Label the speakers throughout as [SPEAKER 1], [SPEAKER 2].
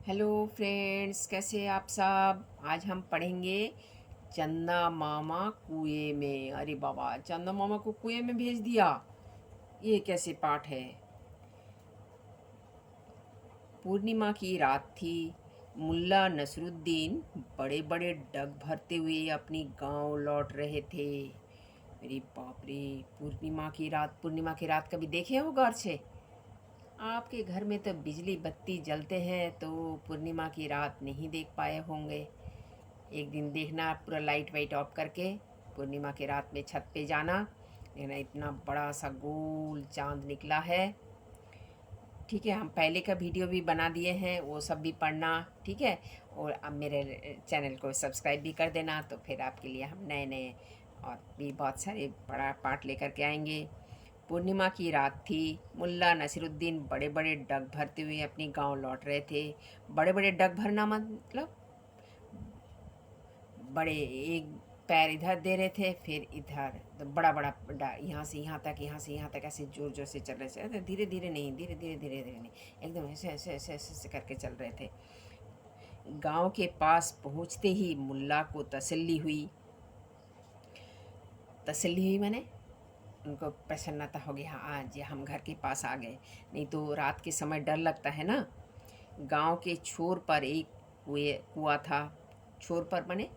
[SPEAKER 1] Hello friends, कैसे आप सब। आज हम पढ़ेंगे चंदा मामा कुएं में। अरे बाबा, चंदा मामा को कुएं में भेज दिया, ये कैसे पाठ है। पूर्णिमा की रात थी। मुल्ला नसरुद्दीन बड़े बड़े डग भरते हुए अपनी गांव लौट रहे थे। अरे बाप रे, पूर्णिमा की रात कभी देखे हो गौर से। आपके घर में तो बिजली बत्ती जलते हैं, तो पूर्णिमा की रात नहीं देख पाए होंगे। एक दिन देखना, पूरा लाइट वाइट ऑफ करके पूर्णिमा की रात में छत पे जाना, देखना इतना बड़ा सा गोल चांद निकला है। ठीक है, हम पहले का वीडियो भी बना दिए हैं, वो सब भी पढ़ना। ठीक है, और अब मेरे चैनल को सब्सक्राइब भी कर देना, तो फिर आपके लिए हम नए नए और भी बहुत सारे बड़ा पाठ लेकर के आएंगे। पूर्णिमा की रात थी। मुल्ला नसीरुद्दीन बड़े बड़े डग भरते हुए अपनी गांव लौट रहे थे। बड़े बड़े डग भरना मतलब बड़े, एक पैर इधर दे रहे थे, फिर इधर, तो बड़ा बड़ा यहाँ से यहाँ तक, यहाँ से यहाँ तक, ऐसे जोर जोर से चल रहे थे। धीरे धीरे नहीं, धीरे धीरे धीरे धीरे नहीं, एकदम ऐसे ऐसे ऐसे ऐसे ऐसे करके चल रहे थे। गांव के पास पहुंचते ही मुल्ला को तसल्ली हुई। तसल्ली हुई मैंने, उनको प्रसन्नता हो गई, हाँ आज हम घर के पास आ गए। नहीं तो रात के समय डर लगता है ना। गांव के छोर पर एक कुआं था। छोर पर बने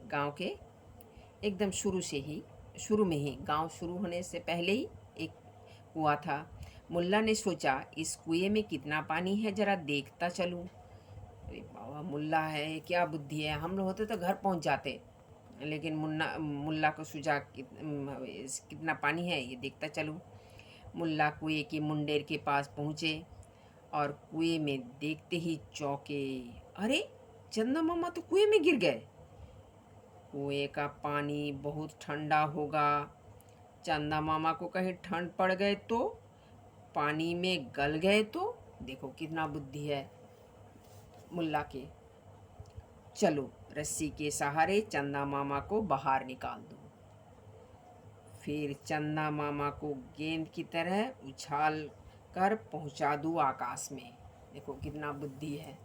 [SPEAKER 1] गांव के एकदम शुरू में ही, गांव शुरू होने से पहले ही एक कुआं था। मुल्ला ने सोचा, इस कुएं में कितना पानी है, जरा देखता चलूं। अरे बाबा, मुल्ला है, क्या बुद्धि है। हम लोग होते तो घर पहुंच जाते, लेकिन मुल्ला को सूझा कितना पानी है, ये देखता चलूं। मुल्ला कुएं के मुंडेर के पास पहुंचे और कुएं में देखते ही चौंके। अरे, चंदा मामा तो कुएं में गिर गए। कुएं का पानी बहुत ठंडा होगा। चंदा मामा को कहीं ठंड पड़ गए तो, पानी में गल गए तो। देखो कितना बुद्धि है मुल्ला के। चलो, रस्सी के सहारे चंदा मामा को बाहर निकाल दो। फिर चंदा मामा को गेंद की तरह उछाल कर पहुंचा दूँ आकाश में। देखो कितना बुद्धि है।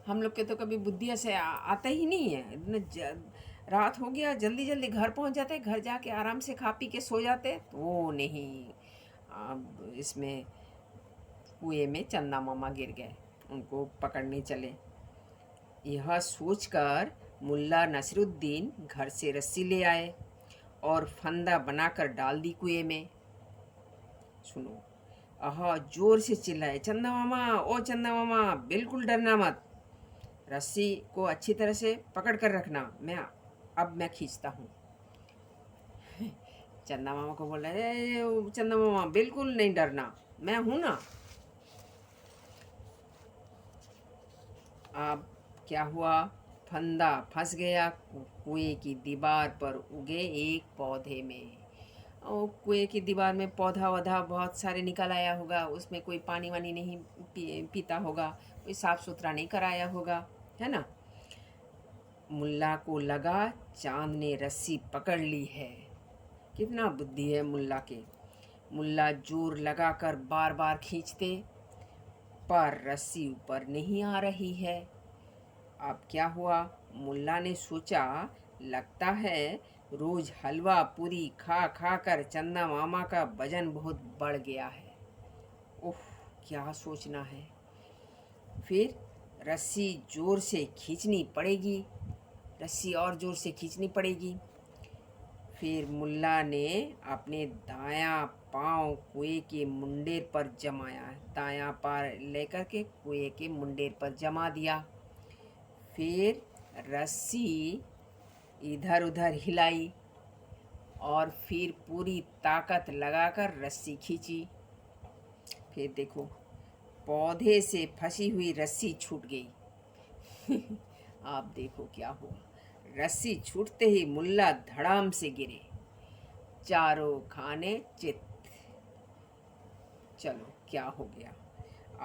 [SPEAKER 1] हम लोग के तो कभी बुद्धि ऐसे आता ही नहीं है। रात हो गया, जल्दी जल्दी घर पहुंच जाते, घर जाके आराम से खा पी के सो जाते। तो वो नहीं, अब इसमें कुएं में चंदा मामा गिर गए, उनको पकड़ने चले। यह सोचकर मुल्ला नसरुद्दीन घर से रस्सी ले आए और फंदा बनाकर डाल दी कुएं में। सुनो, आहा जोर से चिल्लाए, चंदा मामा, ओ चंदा मामा, बिल्कुल डरना मत। रस्सी को अच्छी तरह से पकड़ कर रखना, मैं खींचता हूँ। चंदा मामा को बोल रहे, चंदा मामा बिल्कुल नहीं डरना, मैं हूं ना। अब क्या हुआ, फंदा फंस गया कुएं की दीवार पर उगे एक पौधे में। और कुएं की दीवार में पौधा वौधा बहुत सारे निकल आया होगा, उसमें कोई पानी वानी नहीं पीता होगा, कोई साफ सुथरा नहीं कराया होगा, है ना। मुल्ला को लगा चांद ने रस्सी पकड़ ली है। कितना बुद्धि है मुल्ला के। मुल्ला जोर लगाकर बार बार खींचते, पर रस्सी ऊपर नहीं आ रही है। अब क्या हुआ, मुल्ला ने सोचा, लगता है रोज हलवा पूरी खा खा कर चंदा मामा का वजन बहुत बढ़ गया है। उफ, क्या सोचना है। फिर रस्सी जोर से खींचनी पड़ेगी, रस्सी और जोर से खींचनी पड़ेगी। फिर मुल्ला ने अपने दायां पांव कुएं के मुंडेर पर जमाया, दायां पैर लेकर के कुएं के मुंडेर पर जमा दिया। फिर रस्सी इधर उधर हिलाई और फिर पूरी ताकत लगाकर रस्सी खींची। फिर देखो, पौधे से फंसी हुई रस्सी छूट गई। आप देखो क्या हुआ। रस्सी छूटते ही मुल्ला धड़ाम से गिरे, चारों खाने चित। चलो क्या हो गया,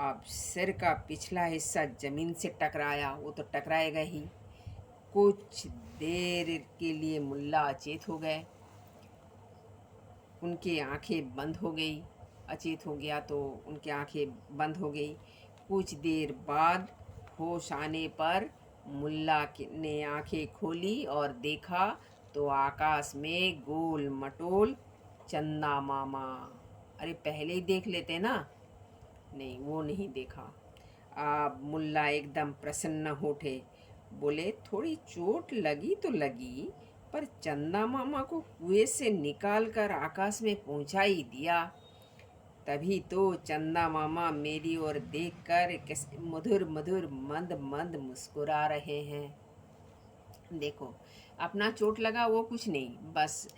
[SPEAKER 1] अब सिर का पिछला हिस्सा जमीन से टकराया, वो तो टकराएगा ही। कुछ देर के लिए मुल्ला अचेत हो गए, उनकी आंखें बंद हो गई। अचेत हो गया तो उनकी आंखें बंद हो गई। कुछ देर बाद होश आने पर मुल्ला ने आंखें खोली और देखा तो आकाश में गोल मटोल चंदा मामा। अरे पहले ही देख लेते ना, नहीं वो नहीं देखा। अब मुल्ला एकदम प्रसन्न हो उठे, बोले थोड़ी चोट लगी तो लगी, पर चंदा मामा को कुएं से निकाल कर आकाश में पहुंचा ही दिया। तभी तो चंदा मामा मेरी ओर देखकर कैसे मधुर मधुर मंद मंद मुस्कुरा रहे हैं। देखो, अपना चोट लगा वो कुछ नहीं, बस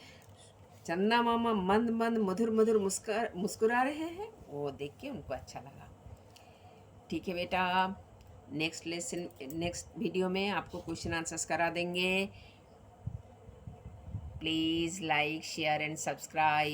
[SPEAKER 1] चंदा मामा मंद मंद मधुर मधुर मुस्कुरा रहे हैं, वो देख के उनको अच्छा लगा। ठीक है बेटा, नेक्स्ट वीडियो में आपको क्वेश्चन आंसर्स करा देंगे। Please like share and subscribe.